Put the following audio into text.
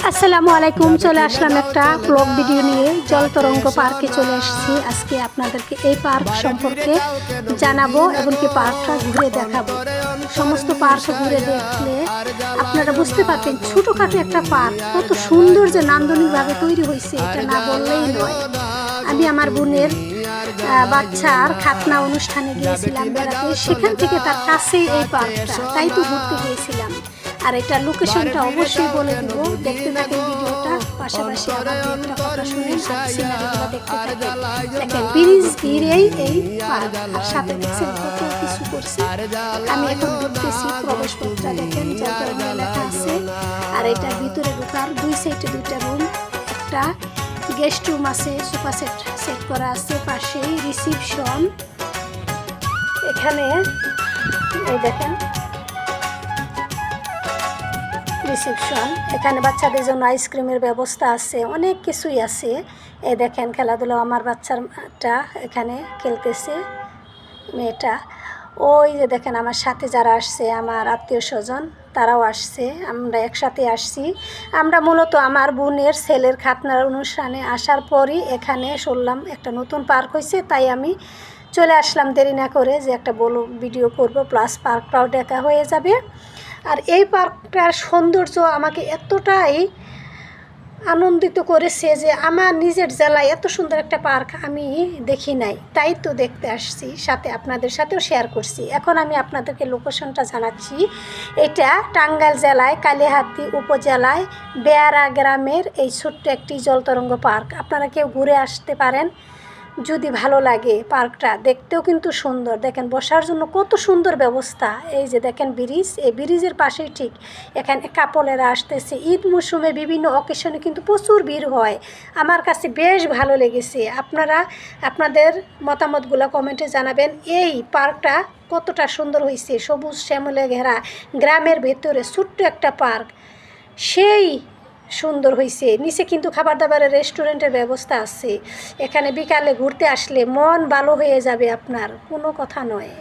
আসসালামু আলাইকুম। চলে আসলাম একটা ব্লগ ভিডিও নিয়ে। জলতরঙ্গ পার্কে চলে এসেছি। আজকে আপনাদেরকে এই পার্ক সম্পর্কে জানাবো এবং কি পার্কটা ঘুরে দেখাবো। সমস্ত পার্ক ঘুরে দেখলে আপনারা বুঝতে পারবেন ছোটোখাটো একটা পার্ক কত সুন্দর যে নান্দনিকভাবে তৈরি হয়েছে, এটা না বললেই নয়। আমি আমার বোনের বাচ্চার খাতনা অনুষ্ঠানে গিয়েছিলাম বেড়াতে, সেখান থেকে তার কাছেই এই পার্কটা, তাই তো ঘুরতে গিয়েছিলাম। আর এটা লোকেশনটা অবশ্যই বলে দিব, দেখতে থাকেন ভিডিওটা, পাশাপাশি আবার একটা কথা শুনেন আর সিনারিগুলো দেখতে থাকেন। দেখেন ব্রিজ ঘিরেই এই পার্ক, আর সাথে দেখছেন কত কিছু করছে। আমি এখন ঢুকতেছি, প্রবেশপত্রটা দেখেন জলতরঙ্গ লেখা আছে। আর এটার ভিতরে ঢোকার দুই সাইডে দুইটা রুম, একটা গেস্ট রুম আছে, সোফা সেট করা আছে, পাশেই রিসিপশন। এখানে এই দেখেন রিসেপশন, এখানে বাচ্চাদের জন্য আইসক্রিমের ব্যবস্থা আছে, অনেক কিছুই আছে। এই দেখেন খেলাধুলা, আমার বাচ্চাটা এখানে খেলতেছে, মেয়েটা। ওই যে দেখেন আমার সাথে যারা আসছে, আমার আত্মীয় স্বজন, তারাও আসছে, আমরা একসাথে আসছি। আমরা মূলত আমার বোনের ছেলের খাতনার অনুষ্ঠানে আসার পরই এখানে শুনলাম একটা নতুন পার্ক হয়েছে, তাই আমি চলে আসলাম দেরি না করে, যে একটা বড় ভিডিও করব, প্লাস পার্কটাও দেখা হয়ে যাবে। আর এই পার্কটার সৌন্দর্য আমাকে এতটাই আনন্দিত করেছে যে আমার নিজের জেলায় এত সুন্দর একটা পার্ক আমি দেখি নাই, তাই তো দেখতে আসছি, সাথে আপনাদের সাথেও শেয়ার করছি। এখন আমি আপনাদেরকে লোকেশনটা জানাচ্ছি। এটা টাঙ্গাইল জেলায় কালিহাতী উপজেলায় বেয়ারা গ্রামের এই ছোট্ট একটি জলতরঙ্গ পার্ক। আপনারা কেউ ঘুরে আসতে পারেন যদি ভালো লাগে। পার্কটা দেখতেও কিন্তু সুন্দর, দেখেন বসার জন্য কত সুন্দর ব্যবস্থা। এই যে দেখেন ব্রিজ, এই ব্রিজের পাশেই ঠিক এখানে কাপলেরা আসতেছে। ঈদ মৌসুমে বিভিন্ন অকেশনে কিন্তু প্রচুর ভিড় হয়, আমার কাছে বেশ ভালো লেগেছে। আপনারা আপনাদের মতামতগুলো কমেন্টে জানাবেন। এই পার্কটা কতটা সুন্দর হয়েছে, সবুজ শ্যামলে ঘেরা গ্রামের ভেতরে ছোট্ট একটা পার্ক, সেই সুন্দর হয়েছে। নিচে কিন্তু খাবার দাবারের রেস্টুরেন্টের ব্যবস্থা আছে। এখানে বিকালে ঘুরতে আসলে মন ভালো হয়ে যাবে আপনার, কোনো কথা নয়।